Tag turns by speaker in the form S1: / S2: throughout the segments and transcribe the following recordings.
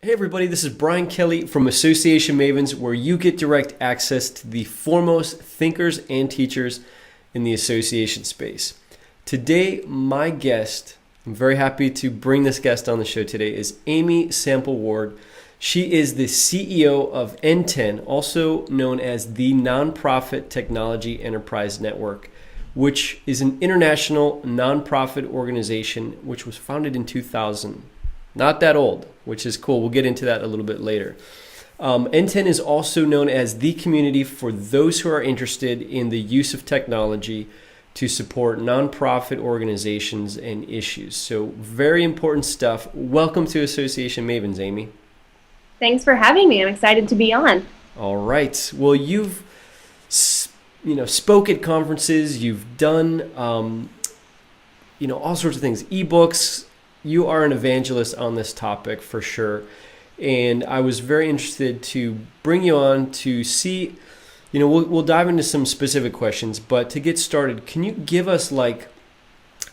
S1: Hey everybody, this is Brian Kelly from Association Mavens, where you get direct access to the foremost thinkers and teachers in the association space. Today, my guest, I'm very happy to bring this guest on the show today, is Amy Sample Ward. She is the CEO of NTEN, also known as the Nonprofit Technology Enterprise Network, which is an international nonprofit organization which was founded in 2000. Not that old, which is cool. We'll get into that a little bit later. NTEN is also known as the community for those who are interested in the use of technology to support nonprofit organizations and issues. So very important stuff. Welcome to Association Mavens, Amy.
S2: Thanks for having me. I'm excited to be on.
S1: All right. Well, you've spoke at conferences. You've done all sorts of things, ebooks. You are an evangelist on this topic for sure. And I was very interested to bring you on to see, we'll dive into some specific questions, but to get started, can you give us like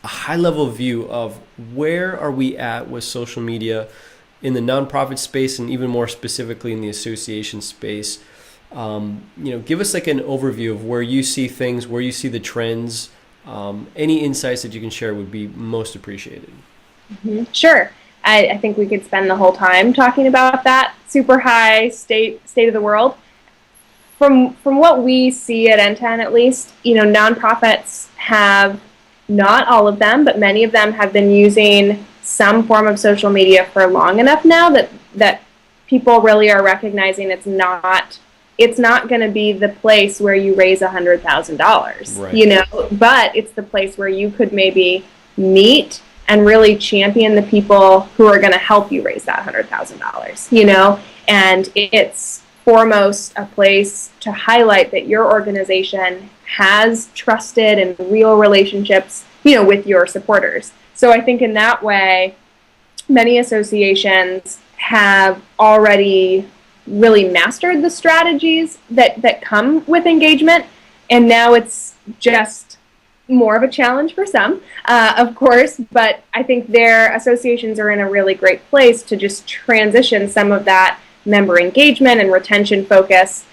S1: a high level view of where are we at with social media in the nonprofit space and even more specifically in the association space? Give us like an overview of where you see things, where you see the trends. Any insights that you can share would be most appreciated.
S2: Mm-hmm. Sure. I think we could spend the whole time talking about that super high state of the world. From what we see at NTEN, at least, nonprofits have, not all of them, but many of them have been using some form of social media for long enough now that people really are recognizing it's not going to be the place where you raise $100,000,
S1: right.
S2: But it's the place where you could maybe meet and really champion the people who are going to help you raise that $100,000, and it's foremost a place to highlight that your organization has trusted and real relationships, with your supporters. So I think in that way, many associations have already really mastered the strategies that come with engagement, and now it's just more of a challenge for some, of course, but I think their associations are in a really great place to just transition some of that member engagement and retention focus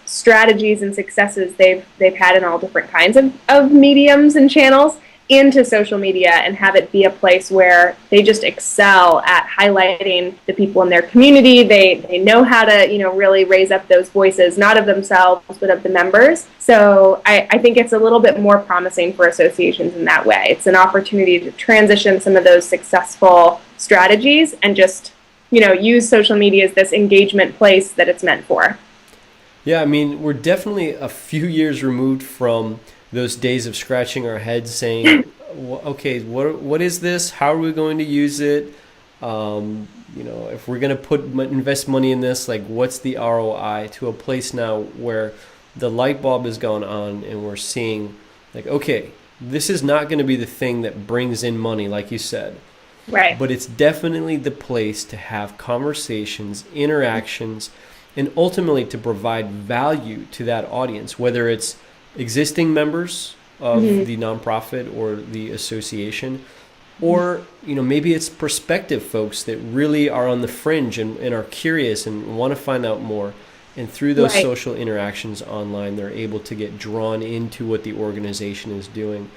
S2: strategies and successes they've had in all different kinds of mediums and channels into social media and have it be a place where they just excel at highlighting the people in their community. They know how to, really raise up those voices, not of themselves, but of the members. So I think it's a little bit more promising for associations in that way. It's an opportunity to transition some of those successful strategies and just, use social media as this engagement place that it's meant for.
S1: Yeah, I mean, we're definitely a few years removed from those days of scratching our heads saying, okay, what is this? How are we going to use it? If we're going to invest money in this, like what's the ROI, to a place now where the light bulb has gone on and we're seeing like, okay, this is not going to be the thing that brings in money, like you said.
S2: Right.
S1: But it's definitely the place to have conversations, interactions, and ultimately to provide value to that audience, whether it's existing members of the nonprofit or the association, or maybe it's prospective folks that really are on the fringe and are curious and want to find out more, and through those social interactions online they're able to get drawn into what the organization is doing.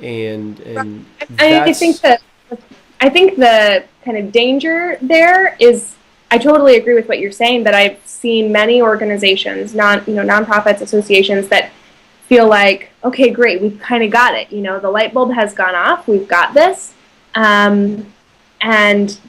S1: And
S2: I think the kind of danger there is, I totally agree with what you're saying, but I've seen many organizations, nonprofits, associations that feel like, okay, great, we've kind of got it. The light bulb has gone off. We've got this. And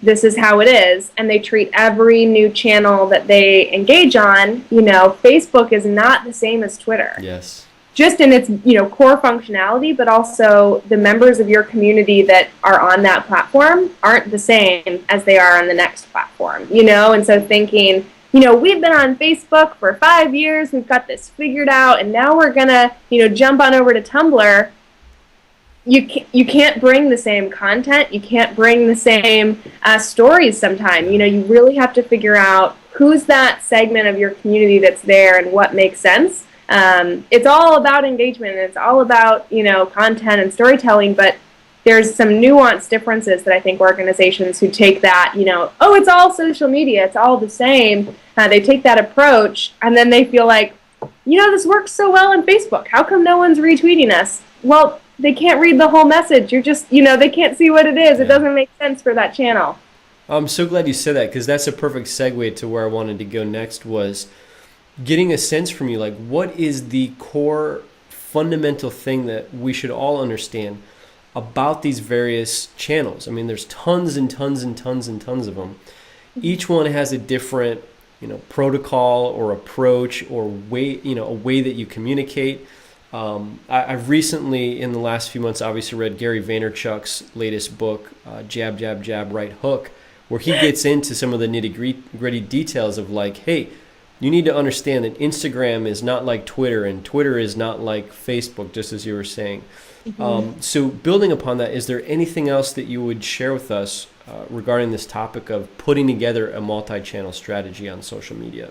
S2: this is how it is. And they treat every new channel that they engage on, Facebook is not the same as Twitter.
S1: Yes.
S2: Just in its, core functionality, but also the members of your community that are on that platform aren't the same as they are on the next platform, And so thinking, we've been on Facebook for 5 years, we've got this figured out, and now we're gonna, jump on over to Tumblr. You can't bring the same content, you can't bring the same stories sometimes. You really have to figure out who's that segment of your community that's there and what makes sense. It's all about engagement and it's all about, content and storytelling, but there's some nuanced differences that I think organizations who take that, oh, it's all social media, it's all the same, they take that approach, and then they feel like, this works so well on Facebook. How come no one's retweeting us? Well, they can't read the whole message. You're just, they can't see what it is. Yeah. It doesn't make sense for that channel.
S1: I'm so glad you said that, because that's a perfect segue to where I wanted to go next, was getting a sense from you, like, what is the core fundamental thing that we should all understand about these various channels? I mean, there's tons and tons and tons and tons of them. Each one has a different, protocol or approach or way, a way that you communicate. I've recently, in the last few months, obviously read Gary Vaynerchuk's latest book, Jab, Jab, Jab, Right Hook, where he gets into some of the nitty-gritty details of like, hey, you need to understand that Instagram is not like Twitter, and Twitter is not like Facebook, just as you were saying. Mm-hmm. So building upon that, is there anything else that you would share with us regarding this topic of putting together a multi-channel strategy on social media?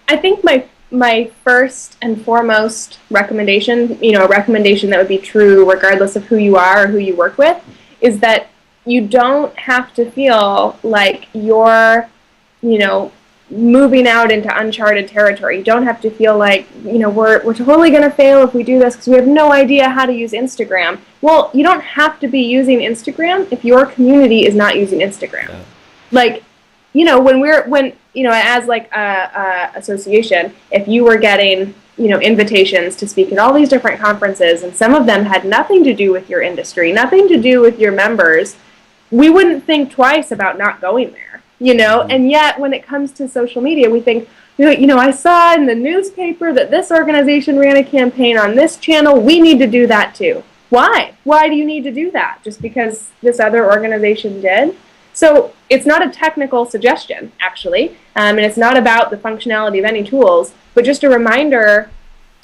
S2: I think my first and foremost recommendation, a recommendation that would be true regardless of who you are or who you work with, is that you don't have to feel like you're, moving out into uncharted territory. You don't have to feel like, we're totally going to fail if we do this because we have no idea how to use Instagram. Well, you don't have to be using Instagram if your community is not using Instagram. Yeah. Like, as like a association, if you were getting, invitations to speak at all these different conferences, and some of them had nothing to do with your industry, nothing to do with your members, we wouldn't think twice about not going there. And yet when it comes to social media, we think, I saw in the newspaper that this organization ran a campaign on this channel. We need to do that too. Why? Why do you need to do that? Just because this other organization did? So it's not a technical suggestion, actually, and it's not about the functionality of any tools, but just a reminder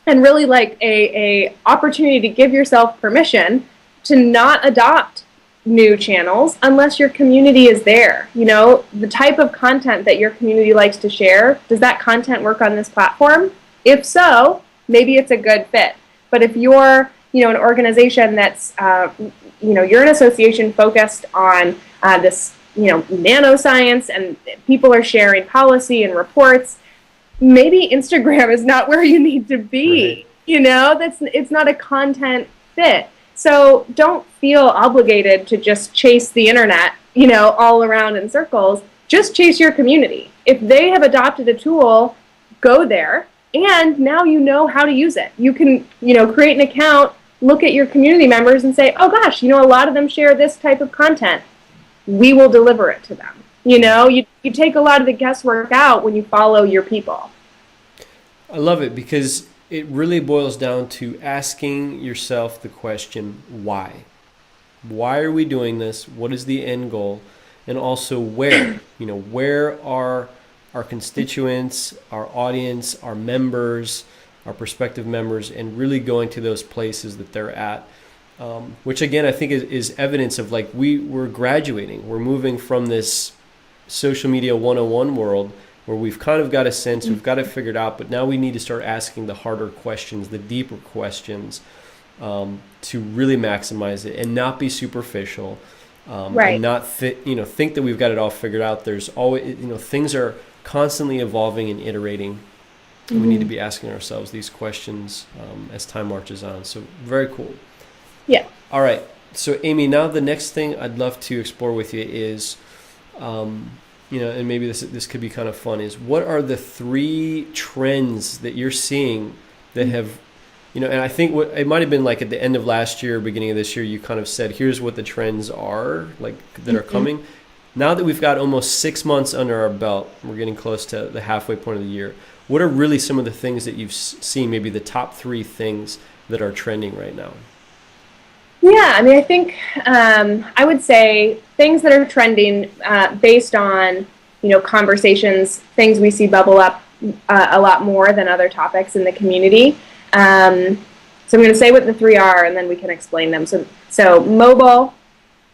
S2: and really like a opportunity to give yourself permission to not adopt new channels unless your community is there. The type of content that your community likes to share, does that content work on this platform? If so, maybe it's a good fit. But if you're, an organization that's, you're an association focused on this, nanoscience, and people are sharing policy and reports, maybe Instagram is not where you need to be. Right. It's not a content fit. So don't feel obligated to just chase the internet, all around in circles. Just chase your community. If they have adopted a tool, go there, and now you know how to use it. You can, create an account, look at your community members and say, oh gosh, a lot of them share this type of content. We will deliver it to them. You take a lot of the guesswork out when you follow your people.
S1: I love it, because it really boils down to asking yourself the question, why? Why are we doing this? What is the end goal? And also where? Where are our constituents, our audience, our members, our prospective members, and really going to those places that they're at. Which again, I think is evidence of like we're graduating. We're moving from this social media 101 world where we've kind of got a sense, we've got it figured out, but now we need to start asking the harder questions, the deeper questions, to really maximize it and not be superficial,
S2: right.
S1: And not think that we've got it all figured out. There's always, things are constantly evolving and iterating. Mm-hmm. We need to be asking ourselves these questions as time marches on. So very cool.
S2: Yeah.
S1: All right. So Amy, now the next thing I'd love to explore with you is, and maybe this could be kind of fun, is what are the 3 trends that you're seeing that have, and I think it might have been like at the end of last year, beginning of this year, you kind of said, here's what the trends are like that are coming. Now that we've got almost 6 months under our belt, we're getting close to the halfway point of the year. What are really some of the things that you've seen, maybe the top 3 things that are trending right now?
S2: Yeah, I think I would say things that are trending based on, conversations, things we see bubble up a lot more than other topics in the community. So I'm going to say what the 3 are, and then we can explain them. So mobile,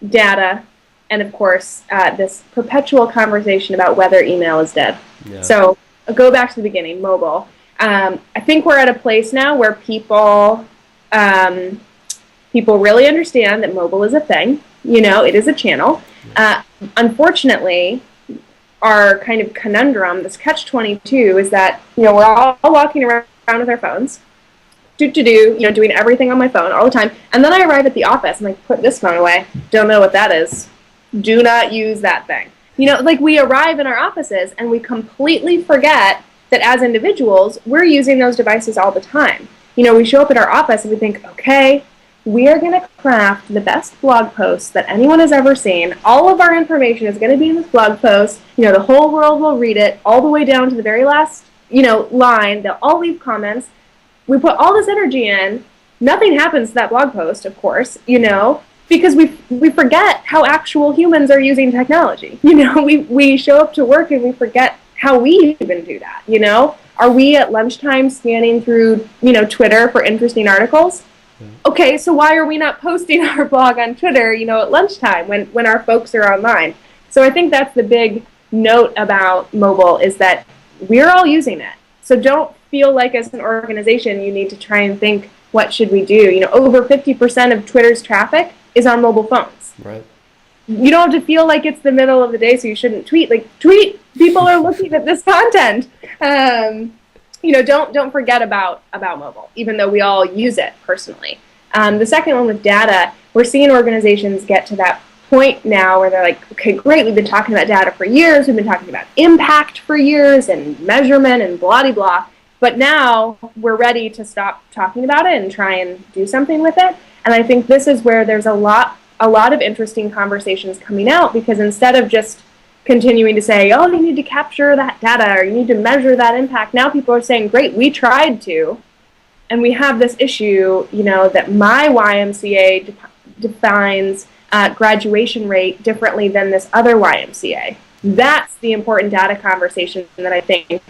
S2: data, and of course, this perpetual conversation about whether email is dead. Yeah. So I'll go back to the beginning, mobile. I think we're at a place now where people people really understand that mobile is a thing. It is a channel. Unfortunately, our kind of conundrum, this catch-22, is that, we're all walking around with our phones, doing everything on my phone all the time. And then I arrive at the office and put this phone away. Don't know what that is. Do not use that thing. We arrive in our offices and we completely forget that as individuals, we're using those devices all the time. We show up at our office and we think, okay, we are going to craft the best blog post that anyone has ever seen. All of our information is going to be in this blog post. The whole world will read it all the way down to the very last, line. They'll all leave comments. We put all this energy in. Nothing happens to that blog post, of course, because we forget how actual humans are using technology. We show up to work and we forget how we even do that. Are we at lunchtime scanning through, Twitter for interesting articles? Okay, so why are we not posting our blog on Twitter, at lunchtime when our folks are online? So I think that's the big note about mobile, is that we're all using it. So don't feel like as an organization you need to try and think, what should we do? Over 50% of Twitter's traffic is on mobile phones.
S1: Right.
S2: You don't have to feel like it's the middle of the day, so you shouldn't tweet. Tweet. People are looking at this content. Don't forget about mobile, even though we all use it personally. The second one with data, we're seeing organizations get to that point now where they're like, okay, great, we've been talking about data for years, we've been talking about impact for years and measurement and blah-de-blah, but now we're ready to stop talking about it and try and do something with it. And I think this is where there's a lot of interesting conversations coming out, because instead of just continuing to say, oh, you need to capture that data or you need to measure that impact, now people are saying, great, we tried to, and we have this issue, that my YMCA defines graduation rate differently than this other YMCA. That's the important data conversation that I think,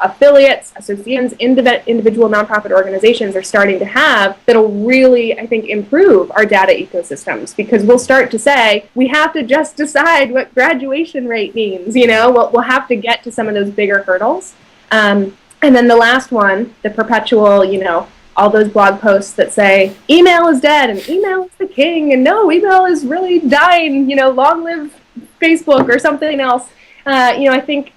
S2: affiliates, associations, individual nonprofit organizations are starting to have, that'll really, I think, improve our data ecosystems, because we'll start to say, we have to just decide what graduation rate means, we'll have to get to some of those bigger hurdles. And then the last one, the perpetual, all those blog posts that say, email is dead and email is the king, and no, email is really dying, long live Facebook or something else. I think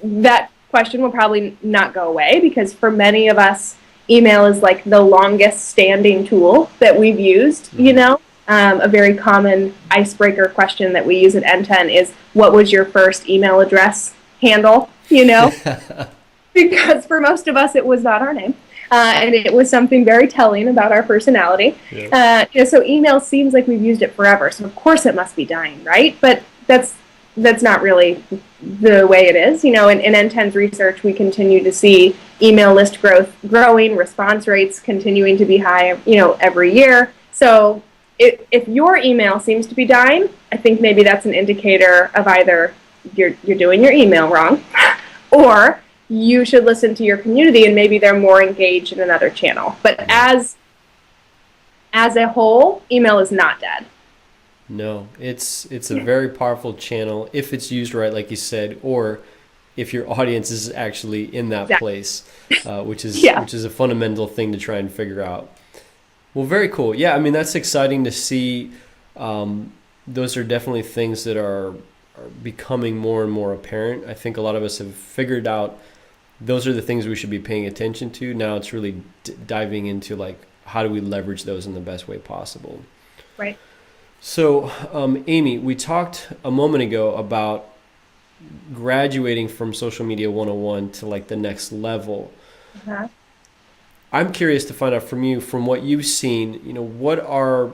S2: that question will probably not go away, because for many of us, email is like the longest standing tool that we've used. A very common icebreaker question that we use at NTEN is, what was your first email address handle? Because for most of us, it was not our name. And it was something very telling about our personality. Yeah. So email seems like we've used it forever. So of course it must be dying, right? But that's not really the way it is. In NTEN's research, we continue to see email list growth growing, response rates continuing to be high, every year. So if your email seems to be dying, I think maybe that's an indicator of either you're doing your email wrong, or you should listen to your community and maybe they're more engaged in another channel. But as a whole, email is not dead.
S1: No, it's a very powerful channel if it's used right, like you said, or if your audience is actually in that place, which is a fundamental thing to try and figure out. Well, very cool. Yeah, I mean, that's exciting to see. Those are definitely things that are becoming more and more apparent. I think a lot of us have figured out those are the things we should be paying attention to. Now it's really diving into how do we leverage those in the best way possible.
S2: Right.
S1: So, Amy, we talked a moment ago about graduating from Social Media 101 to the next level. Uh-huh. I'm curious to find out from you, from what you've seen, what are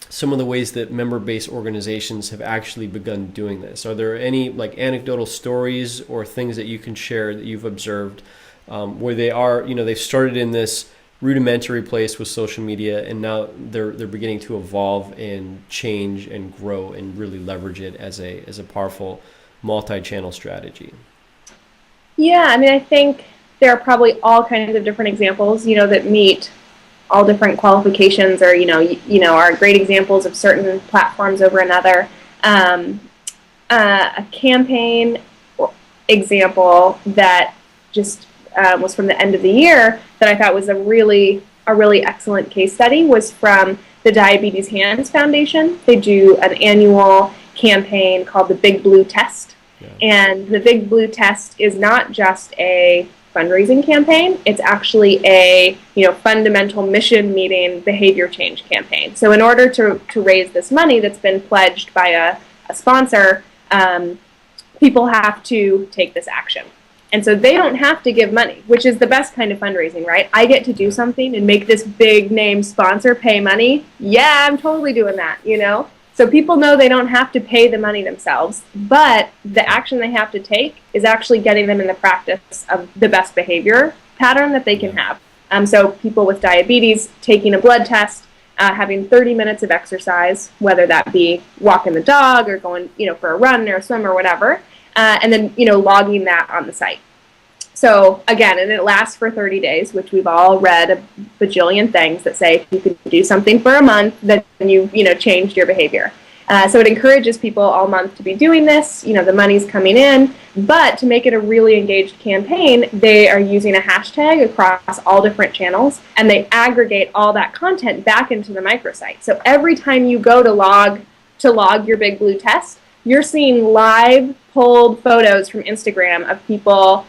S1: some of the ways that member-based organizations have actually begun doing this? Are there any anecdotal stories or things that you can share that you've observed where they are, they've started in this rudimentary place with social media and now they're beginning to evolve and change and grow and really leverage it as a powerful multi-channel strategy?
S2: Yeah, I mean, I think there are probably all kinds of different examples, that meet all different qualifications, or are great examples of certain platforms over another. A campaign example that just was from the end of the year that I thought was a really a really excellent case study was from the Diabetes Hands Foundation. They do an annual campaign called the Big Blue Test. Yeah. And the Big Blue Test is not just a fundraising campaign, it's actually a fundamental mission meeting behavior change campaign. So in order to raise this money that's been pledged by a sponsor, people have to take this action. And so they don't have to give money, which is the best kind of fundraising, right? I get to do something and make this big name sponsor pay money. Yeah, I'm totally doing that, So people know they don't have to pay the money themselves, but the action they have to take is actually getting them in the practice of the best behavior pattern that they can have. So people with diabetes taking a blood test, having 30 minutes of exercise, whether that be walking the dog or going, for a run or a swim or whatever, and then, logging that on the site. So again, and it lasts for 30 days, which we've all read a bajillion things that say if you can do something for a month, then you changed your behavior. So it encourages people all month to be doing this. The money's coming in, but to make it a really engaged campaign, they are using a hashtag across all different channels, and they aggregate all that content back into the microsite. So every time you go to log your Big Blue Test, you're seeing live pulled photos from Instagram of people,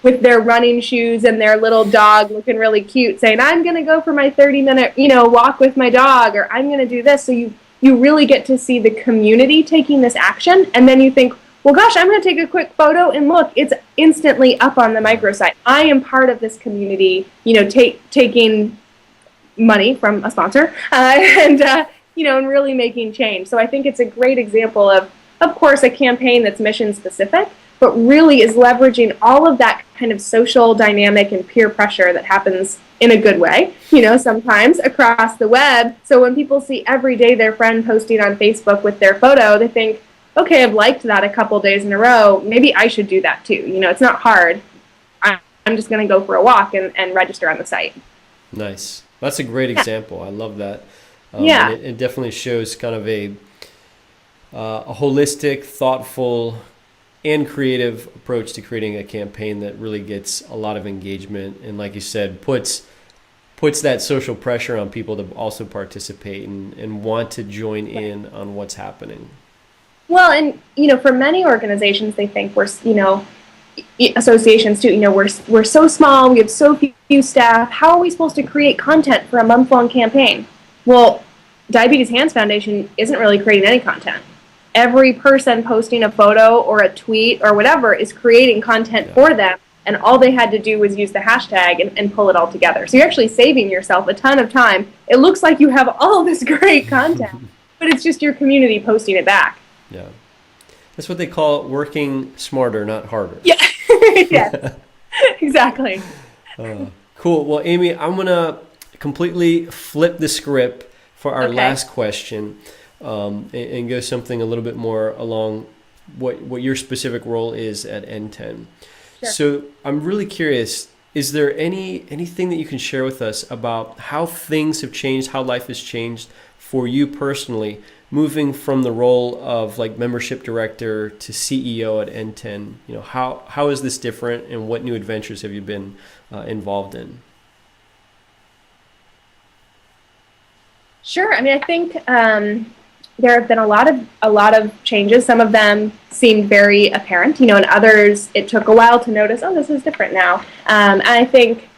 S2: with their running shoes and their little dog looking really cute, saying, I'm going to go for my 30-minute, walk with my dog, or I'm going to do this. So you really get to see the community taking this action, and then you think, well, gosh, I'm going to take a quick photo, and look, it's instantly up on the microsite. I am part of this community, taking money from a sponsor, and really making change. So I think it's a great example of course, a campaign that's mission specific, but really is leveraging all of that kind of social dynamic and peer pressure that happens in a good way, sometimes across the web. So when people see every day their friend posting on Facebook with their photo, they think, okay, I've liked that a couple days in a row. Maybe I should do that too. It's not hard. I'm just going to go for a walk and register on the site.
S1: Nice. That's a great example. I love that.
S2: Yeah.
S1: It definitely shows kind of a holistic, thoughtful, and creative approach to creating a campaign that really gets a lot of engagement, and like you said, puts that social pressure on people to also participate and want to join in on what's happening.
S2: Well, and for many organizations, they think we're associations too. We're so small, we have so few staff. How are we supposed to create content for a month-long campaign? Well, Diabetes Hands Foundation isn't really creating any content. Every person posting a photo or a tweet or whatever is creating content for them, and all they had to do was use the hashtag and pull it all together. So you're actually saving yourself a ton of time. It looks like you have all this great content, but it's just your community posting it back.
S1: Yeah. That's what they call working smarter, not harder.
S2: Yeah. Yes. Exactly.
S1: Cool. Well, Amy, I'm going to completely flip the script for our last question. And go something a little bit more along what your specific role is at NTEN. Sure. So I'm really curious, is there anything that you can share with us about how things have changed, how life has changed for you personally, moving from the role of like membership director to CEO at NTEN? How is this different, and what new adventures have you been involved in?
S2: Sure. I mean, I think there have been a lot of changes. Some of them seemed very apparent, and others it took a while to notice, oh, this is different now. And I think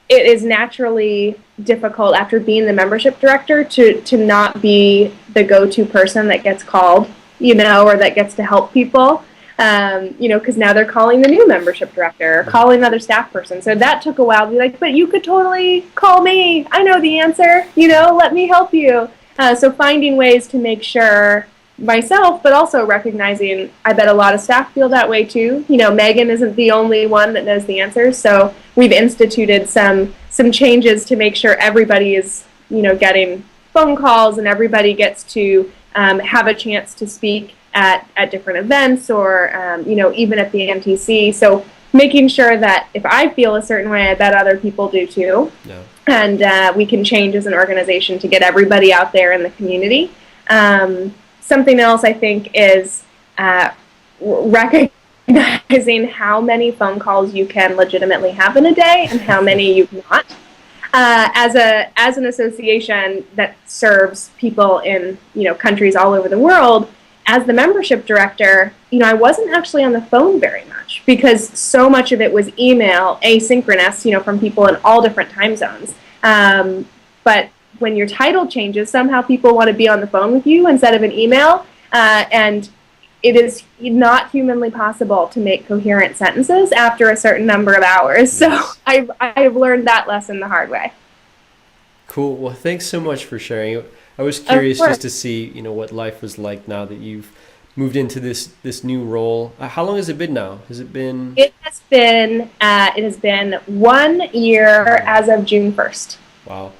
S2: it is naturally difficult after being the membership director to not be the go-to person that gets called, or that gets to help people, because now they're calling the new membership director or calling another staff person. So that took a while to be like, but you could totally call me. I know the answer, let me help you. So finding ways to make sure myself, but also recognizing, I bet a lot of staff feel that way too. Megan isn't the only one that knows the answers. So we've instituted some changes to make sure everybody is, getting phone calls, and everybody gets to have a chance to speak at different events, or, even at the MTC. So making sure that if I feel a certain way, I bet other people do too. Yeah. And we can change as an organization to get everybody out there in the community. Something else I think is recognizing how many phone calls you can legitimately have in a day and how many you cannot. as an association that serves people in countries all over the world, as the membership director, I wasn't actually on the phone very much because so much of it was email, asynchronous, from people in all different time zones. But when your title changes, somehow people want to be on the phone with you instead of an email, and it is not humanly possible to make coherent sentences after a certain number of hours. So I've learned that lesson the hard way.
S1: Cool. Well, thanks so much for sharing. I was curious just to see, what life was like now that you've moved into this new role. How long has it been now? Has it been?
S2: It has been 1 year as of June 1st.
S1: Wow.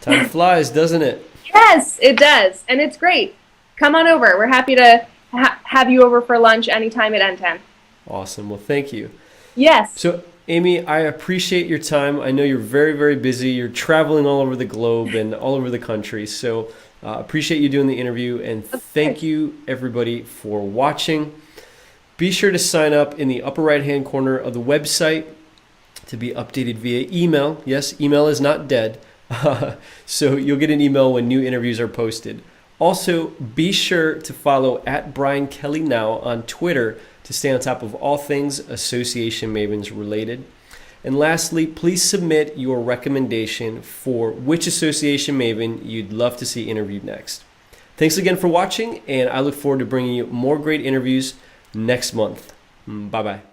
S1: Time flies, doesn't it?
S2: Yes, it does. And it's great. Come on over. We're happy to have you over for lunch anytime at NTEN.
S1: Awesome. Well, thank you.
S2: Yes.
S1: So, Amy, I appreciate your time. I know you're very, very busy. You're traveling all over the globe and all over the country. So, appreciate you doing the interview. And thank you, everybody, for watching. Be sure to sign up in the upper right-hand corner of the website to be updated via email. Yes, email is not dead. So you'll get an email when new interviews are posted. Also, be sure to follow @BrianKellyNow on Twitter to stay on top of all things Association Mavens related. And lastly, please submit your recommendation for which Association Maven you'd love to see interviewed next. Thanks again for watching, and I look forward to bringing you more great interviews next month. Bye-bye.